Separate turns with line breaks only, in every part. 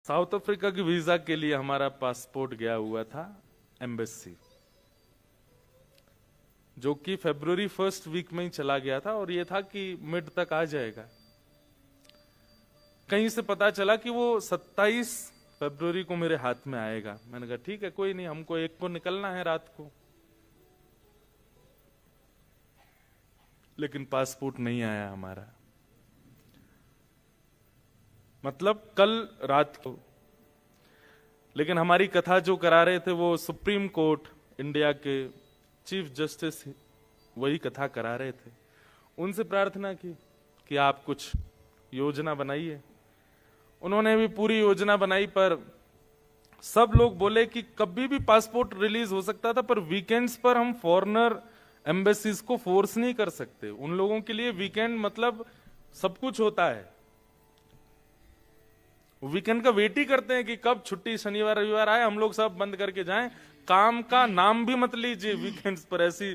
South Africa की visa के लिए हमारा पासपोर्ट गया हुआ था एम्बेसी, जो कि फरवरी फर्स्ट वीक में ही चला गया था और ये था कि मिड तक आ जाएगा। कहीं से पता चला कि वो 27 फरवरी को मेरे हाथ में आएगा। मैंने कहा ठीक है, कोई नहीं, हमको 1 को निकलना है रात को। लेकिन पासपोर्ट नहीं आया हमारा, मतलब कल रात को। लेकिन हमारी कथा जो करा रहे थे वो सुप्रीम कोर्ट इंडिया के चीफ जस्टिस वही कथा करा रहे थे। उनसे प्रार्थना की कि आप कुछ योजना बनाइए। उन्होंने भी पूरी योजना बनाई, पर सब लोग बोले कि कभी भी पासपोर्ट रिलीज हो सकता था, पर वीकेंड्स पर हम फॉरेनर एम्बेसीज को फोर्स नहीं कर सकते। उन लोगों के लिए वीकेंड मतलब सब कुछ होता है। वीकेंड का वेट ही करते हैं कि कब छुट्टी शनिवार रविवार आए, हम लोग सब बंद करके जाएं। काम का नाम भी मत लीजिए वीकेंड्स पर। ऐसी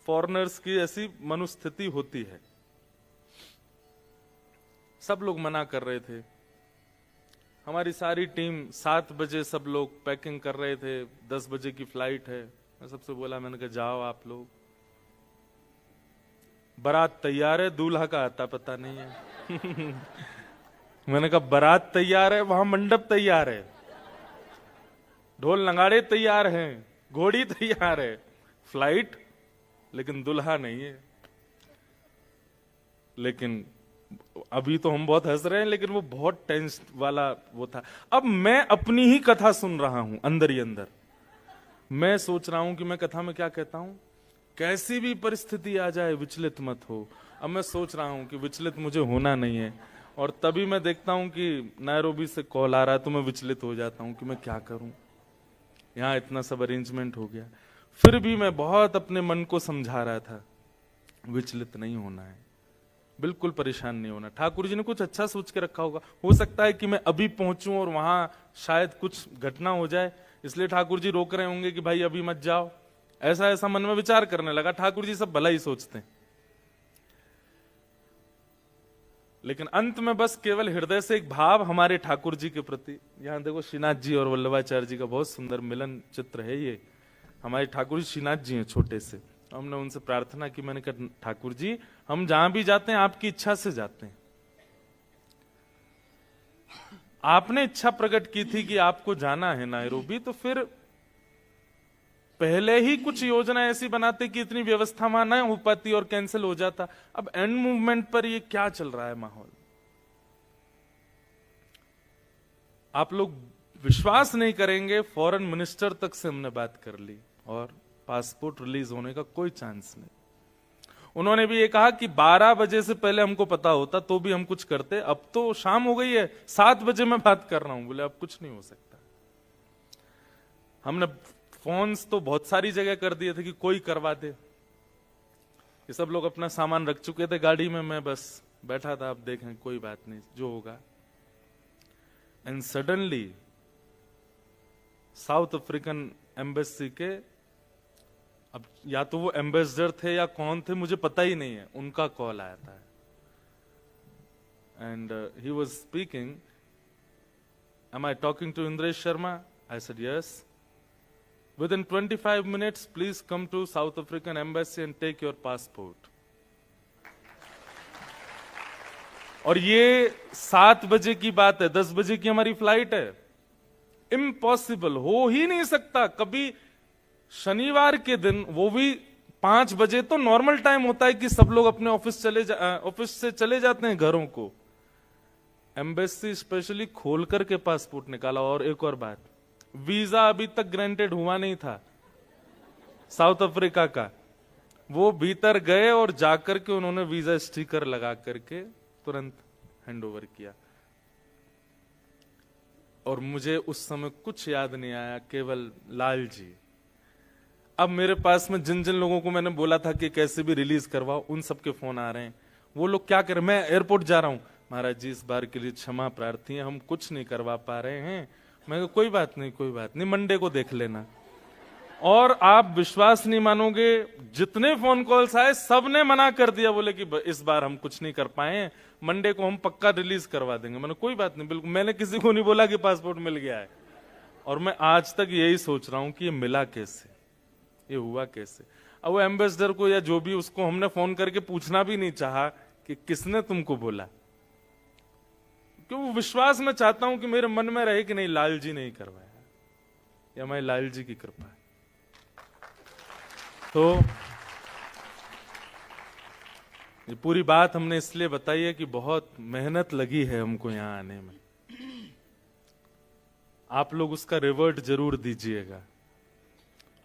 फॉरेनर्स की ऐसी मनोस्थिति होती है। सब लोग मना कर रहे थे। हमारी सारी टीम 7 बजे सब लोग पैकिंग कर रहे थे, 10 बजे की फ्लाइट है। मैं सबसे बोला, मैंने कहा जाओ आप लोग, बारात तैयार है, दूल्हा का आता पता नहीं है। मैंने कहा बारात तैयार है, वहां मंडप तैयार है, ढोल नगाड़े तैयार हैं, घोड़ी तैयार है, फ्लाइट, लेकिन दुल्हा नहीं है। लेकिन अभी तो हम बहुत हंस रहे हैं, लेकिन वो बहुत टेंस वाला वो था। अब मैं अपनी ही कथा सुन रहा हूं अंदर ही अंदर। मैं सोच रहा हूं कि मैं कथा में क्या कहता हूं, कैसी भी परिस्थिति आ जाए विचलित मत हो। अब मैं सोच रहा हूं कि विचलित मुझे होना नहीं है, और तभी मैं देखता हूं कि नैरोबी से कॉल आ रहा है, तो मैं विचलित हो जाता हूं कि मैं क्या करूं। यहां इतना सब अरेंजमेंट हो गया, फिर भी मैं बहुत अपने मन को समझा रहा था, विचलित नहीं होना है, बिल्कुल परेशान नहीं होना। ठाकुर जी ने कुछ अच्छा सोच के रखा होगा। हो सकता है कि मैं अभी पहुंचूं और वहां शायद कुछ घटना हो जाए, इसलिए ठाकुर जी रोक रहे होंगे कि भाई अभी मत जाओ। ऐसा ऐसा मन में विचार करने लगा। ठाकुर जी सब भला ही सोचते हैं। लेकिन अंत में बस केवल हृदय से एक भाव हमारे ठाकुर जी के प्रति। यहां देखो श्रीनाथ जी और वल्लभाचार्य जी का बहुत सुंदर मिलन चित्र है ये। हमारे ठाकुर जी श्रीनाथ जी हैं छोटे से। हमने उनसे प्रार्थना की, मैंने कहा ठाकुर जी हम जहां भी जाते हैं आपकी इच्छा से जाते हैं। आपने इच्छा प्रकट की थी कि आपको जाना है नैरोबी, तो फिर पहले ही कुछ योजना ऐसी बनाते कि इतनी व्यवस्था वहां न हो पाती और कैंसिल हो जाता। अब एंड मूवमेंट पर ये क्या चल रहा है माहौल, आप लोग विश्वास नहीं करेंगे। फॉरेन मिनिस्टर तक से हमने बात कर ली और पासपोर्ट रिलीज होने का कोई चांस नहीं। उन्होंने भी ये कहा कि 12 बजे से पहले हमको पता होता तो भी हम कुछ करते। अब तो शाम हो गई है, 7 बजे मैं बात कर रहा हूं। बोले अब कुछ नहीं हो सकता। हमने फोन्स तो बहुत सारी जगह कर दिए थे कि कोई करवा दे। ये सब लोग अपना सामान रख चुके थे गाड़ी में, मैं बस बैठा था, अब देखें कोई बात नहीं जो होगा। And suddenly south African embassy के, अब या तो वो एम्बेसडर थे या कौन थे मुझे पता ही नहीं है, उनका कॉल आया था। And he was speaking, am I talking to Indresh Sharma? I said yes. Within 25 minutes, please come to South African Embassy and take your passport. और ये 7 बजे की बात है, 10 बजे की हमारी फ्लाइट है। इम्पॉसिबल, हो ही नहीं सकता। कभी शनिवार के दिन, वो भी 5 बजे तो नॉर्मल टाइम होता है कि सब लोग अपने ऑफिस से चले जाते हैं घरों को। एम्बेसी स्पेशली खोल करके पासपोर्ट निकाला। और एक और बात, वीजा अभी तक ग्रांटेड हुआ नहीं था साउथ अफ्रीका का। वो भीतर गए और जाकर के उन्होंने वीजा स्टिकर लगा करके तुरंत हैंडओवर किया। और मुझे उस समय कुछ याद नहीं आया, केवल लाल जी। अब मेरे पास में जिन जिन लोगों को मैंने बोला था कि कैसे भी रिलीज करवाओ, उन सबके फोन आ रहे हैं। वो लोग क्या कर, मैं एयरपोर्ट जा रहा हूं, महाराज जी इस बार के लिए क्षमा प्रार्थी है, हम कुछ नहीं करवा पा रहे हैं। मैं कोई बात नहीं, कोई बात नहीं, मंडे को देख लेना। और आप विश्वास नहीं मानोगे, जितने फोन कॉल्स आए सबने मना कर दिया। बोले कि इस बार हम कुछ नहीं कर पाए, मंडे को हम पक्का रिलीज करवा देंगे। मैंने कोई बात नहीं, बिल्कुल, मैंने किसी को नहीं बोला कि पासपोर्ट मिल गया है। और मैं आज तक यही सोच रहा हूं कि ये मिला कैसे, ये हुआ कैसे। अब वो एम्बेसडर को या जो भी, उसको हमने फोन करके पूछना भी नहीं चाहा कि किसने तुमको बोला, क्यों वो विश्वास मैं चाहता हूं कि मेरे मन में रहे कि नहीं, लाल जी नहीं करवाया, या मैं लाल जी की कृपा है। तो ये पूरी बात हमने इसलिए बताई है कि बहुत मेहनत लगी है हमको यहां आने में। आप लोग उसका रिवर्ट जरूर दीजिएगा,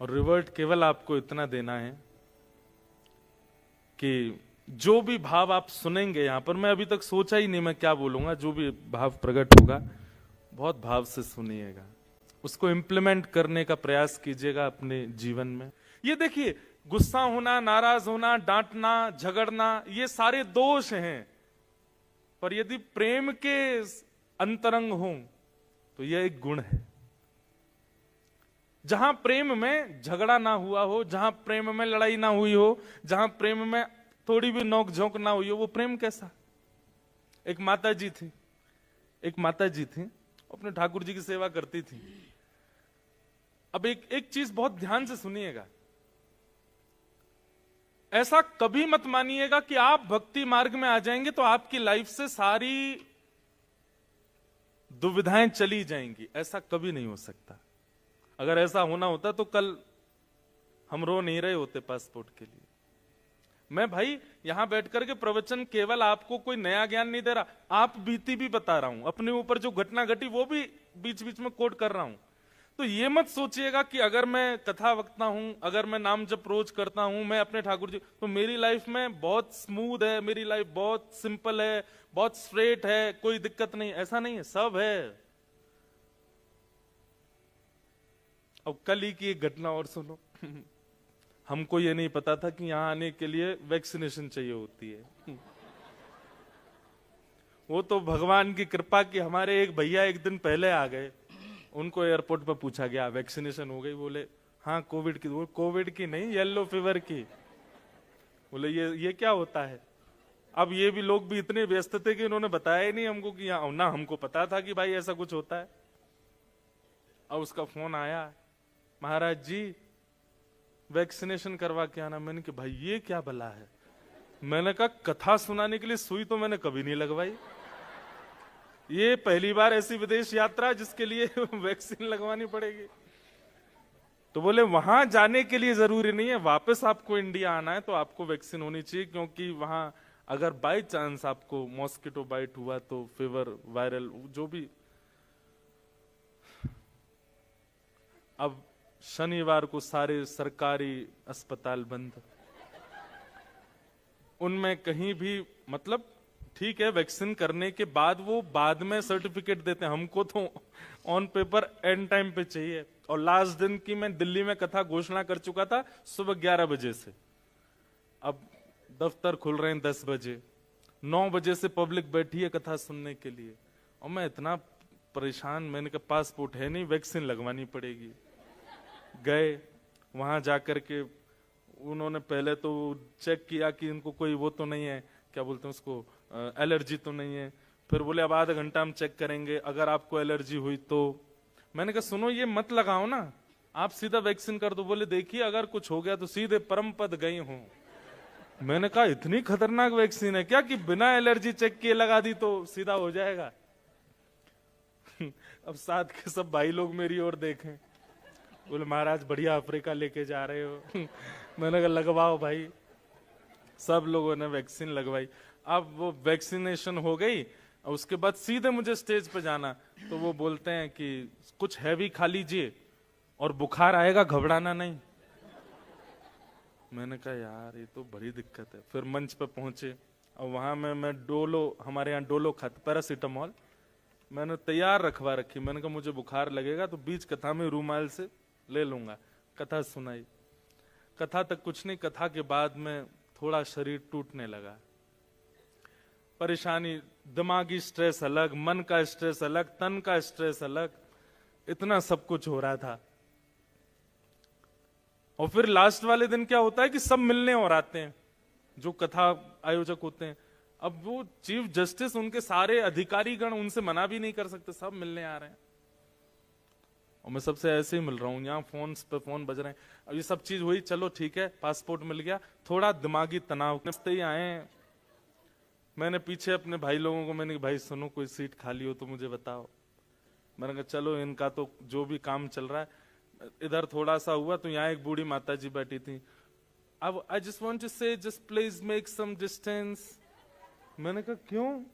और रिवर्ट केवल आपको इतना देना है कि जो भी भाव आप सुनेंगे यहां पर, मैं अभी तक सोचा ही नहीं मैं क्या बोलूंगा, जो भी भाव प्रकट होगा बहुत भाव से सुनिएगा, उसको इंप्लीमेंट करने का प्रयास कीजिएगा अपने जीवन में। ये देखिए, गुस्सा होना, नाराज होना, डांटना, झगड़ना, ये सारे दोष हैं, पर यदि प्रेम के अंतरंग हो तो यह एक गुण है। जहां प्रेम में झगड़ा ना हुआ हो, जहां प्रेम में लड़ाई ना हुई हो, जहां प्रेम में थोड़ी भी नोक झोंक ना हुई हो, वो प्रेम कैसा। एक माता जी थी, अपने ठाकुर जी की सेवा करती थी। अब एक चीज बहुत ध्यान से सुनिएगा, ऐसा कभी मत मानिएगा कि आप भक्ति मार्ग में आ जाएंगे तो आपकी लाइफ से सारी दुविधाएं चली जाएंगी, ऐसा कभी नहीं हो सकता। अगर ऐसा होना होता तो कल हम रो नहीं रहे होते पासपोर्ट के लिए। मैं भाई यहां बैठ करके प्रवचन केवल आपको कोई नया ज्ञान नहीं दे रहा, आप बीती भी बता रहा हूं, अपने ऊपर जो घटना घटी वो भी बीच बीच में कोट कर रहा हूं। तो ये मत सोचिएगा कि अगर मैं कथा वक्ता हूं, अगर मैं नाम जप रोज करता हूं, मैं अपने ठाकुर जी, तो मेरी लाइफ में बहुत स्मूथ है, मेरी लाइफ बहुत सिंपल है, बहुत स्ट्रेट है, कोई दिक्कत नहीं। ऐसा नहीं है, सब है। अब कल ही की एक घटना और सुनो। हमको ये नहीं पता था कि यहां आने के लिए वैक्सीनेशन चाहिए होती है। वो तो भगवान की कृपा की हमारे एक भैया एक दिन पहले आ गए, उनको एयरपोर्ट पर पूछा गया वैक्सीनेशन हो गई, बोले हाँ कोविड की। वो कोविड की नहीं, येलो फीवर की। बोले ये क्या होता है। अब ये भी लोग भी इतने व्यस्त थे कि उन्होंने बताया ही नहीं हमको कि यहाँ, ना हमको पता था कि भाई ऐसा कुछ होता है। अब उसका फोन आया, महाराज जी वैक्सीनेशन करवा के आना। मैंने कहा भाई ये क्या भला है। मैंने कहा कथा सुनाने के लिए सुई तो मैंने कभी नहीं लगवाई, ये पहली बार ऐसी विदेश यात्रा जिसके लिए वैक्सीन लगवानी पड़ेगी। तो बोले वहां जाने के लिए जरूरी नहीं है, वापस आपको इंडिया आना है तो आपको वैक्सीन होनी चाहिए, क्योंकि वहां अगर बाय चांस आपको मॉस्किटो बाइट हुआ तो फीवर, वायरल जो भी। अब शनिवार को सारे सरकारी अस्पताल बंद, उनमें कहीं भी, मतलब ठीक है वैक्सीन करने के बाद वो बाद में सर्टिफिकेट देते हैं, हमको तो ऑन पेपर एंड टाइम पे चाहिए। और लास्ट दिन की मैं दिल्ली में कथा घोषणा कर चुका था सुबह 11 बजे से। अब दफ्तर खुल रहे हैं 10 बजे, 9 बजे से पब्लिक बैठी है कथा सुनने के लिए, और मैं इतना परेशान। मैंने कहा पासपोर्ट है नहीं, वैक्सीन लगवानी पड़ेगी। गए वहां जाकर के उन्होंने पहले तो चेक किया कि इनको कोई वो तो नहीं है, क्या बोलते हैं उसको, एलर्जी तो नहीं है। फिर बोले अब आधा घंटा हम चेक करेंगे, अगर आपको एलर्जी हुई तो। मैंने कहा सुनो ये मत लगाओ ना, आप सीधा वैक्सीन कर दो। बोले देखिए अगर कुछ हो गया तो सीधे परम पद गई हूं। मैंने कहा इतनी खतरनाक वैक्सीन है क्या कि बिना एलर्जी चेक किए लगा दी तो सीधा हो जाएगा। अब साथ के सब भाई लोग मेरी ओर देखें, बोले महाराज बढ़िया अफ्रीका लेके जा रहे हो। मैंने कहा लगवाओ भाई। सब लोगों ने वैक्सीन लगवाई। अब वो वैक्सीनेशन हो गई, और उसके बाद सीधे मुझे स्टेज पे जाना, तो वो बोलते हैं कि कुछ हैवी खा लीजिए और बुखार आएगा, घबराना नहीं। मैंने कहा यार ये तो बड़ी दिक्कत है। फिर मंच पे पहुंचे, और वहां मैं डोलो, हमारे यहाँ डोलो खाते, पैरासीटामोल मैंने तैयार रखवा रखी। मैंने कहा मुझे बुखार लगेगा तो बीच कथा में रूमाल से ले लूंगा। कथा सुनाई, कथा तक कुछ नहीं, कथा के बाद में थोड़ा शरीर टूटने लगा। परेशानी, दिमागी स्ट्रेस अलग, मन का स्ट्रेस अलग, तन का स्ट्रेस अलग, इतना सब कुछ हो रहा था। और फिर लास्ट वाले दिन क्या होता है कि सब मिलने और आते हैं, जो कथा आयोजक होते हैं। अब वो चीफ जस्टिस, उनके सारे अधिकारी गण उनसे मना भी नहीं कर सकते, सब मिलने आ रहे हैं और मैं सबसे ऐसे ही मिल रहा हूं, यहाँ फोन पे फोन बज रहे हैं। अब ये सब चीज हुई, चलो ठीक है, पासपोर्ट मिल गया, थोड़ा दिमागी तनाव ही आए। मैंने पीछे अपने भाई लोगों को मैंने, भाई सुनो कोई सीट खाली हो तो मुझे बताओ। मैंने कहा चलो इनका तो जो भी काम चल रहा है, इधर थोड़ा सा हुआ तो यहाँ एक बूढ़ी माता जी बैठी थी। अब I just want to say just please make some distance. मैंने कहा क्यों?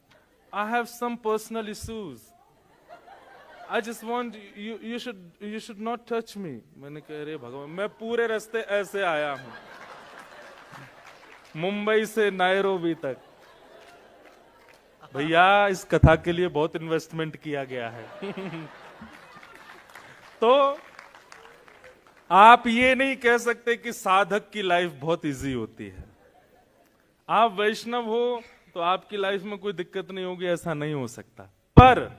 I have some personal issues, I just want you should not touch me. मैंने कहा अरे भगवान, मैं पूरे रास्ते ऐसे आया हूं मुंबई से नायरोबी तक। भैया इस कथा के लिए बहुत इन्वेस्टमेंट किया गया है तो आप ये नहीं कह सकते कि साधक की लाइफ बहुत इजी होती है। आप वैष्णव हो तो आपकी लाइफ में कोई दिक्कत नहीं होगी, ऐसा नहीं हो सकता। पर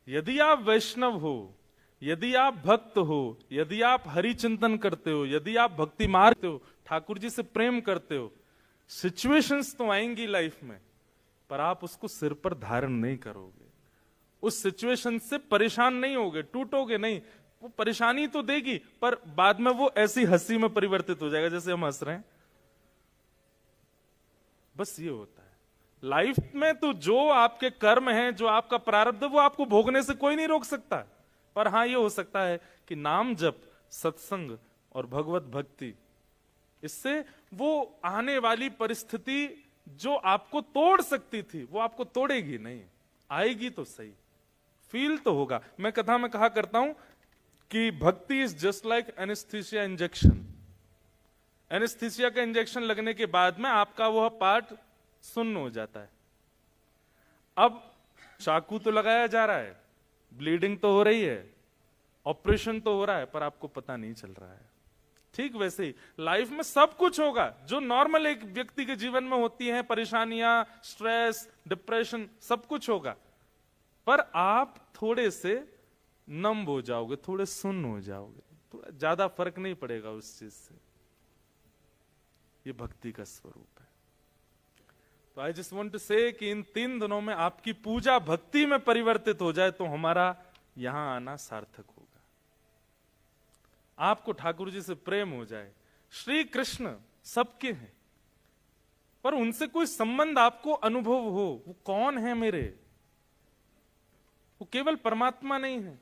यदि आप वैष्णव हो, यदि आप भक्त हो, यदि आप हरि चिंतन करते हो, यदि आप भक्ति मार्ग हो, ठाकुर जी से प्रेम करते हो, सिचुएशंस तो आएंगी लाइफ में, पर आप उसको सिर पर धारण नहीं करोगे, उस सिचुएशन से परेशान नहीं होगे, टूटोगे नहीं। वो परेशानी तो देगी, पर बाद में वो ऐसी हंसी में परिवर्तित हो जाएगा जैसे हम हंस रहे हैं। बस ये होता है लाइफ में। तो जो आपके कर्म हैं, जो आपका प्रारब्ध है, वो आपको भोगने से कोई नहीं रोक सकता। पर हां ये हो सकता है कि नाम जप, सत्संग और भगवत भक्ति, इससे वो आने वाली परिस्थिति जो आपको तोड़ सकती थी वो आपको तोड़ेगी नहीं। आएगी तो सही, फील तो होगा। मैं कथा में कहा करता हूं कि भक्ति is just like anaesthesia injection. Anaesthesia का इंजेक्शन लगने के बाद में आपका वह पार्ट सुन्न हो जाता है। अब चाकू तो लगाया जा रहा है, ब्लीडिंग तो हो रही है, ऑपरेशन तो हो रहा है, पर आपको पता नहीं चल रहा है। ठीक वैसे ही लाइफ में सब कुछ होगा जो नॉर्मल एक व्यक्ति के जीवन में होती हैं, परेशानियां, स्ट्रेस, डिप्रेशन, सब कुछ होगा, पर आप थोड़े से नम हो जाओगे, थोड़े सुन्न हो जाओगे, थोड़ा ज्यादा फर्क नहीं पड़ेगा उस चीज से। ये भक्ति का स्वरूप है। तो आई जस्ट वांट टू से कि इन 3 दिनों में आपकी पूजा भक्ति में परिवर्तित हो जाए तो हमारा यहां आना सार्थक होगा। आपको ठाकुर जी से प्रेम हो जाए। श्री कृष्ण सबके हैं, पर उनसे कोई संबंध आपको अनुभव हो, वो कौन है मेरे, वो केवल परमात्मा नहीं है,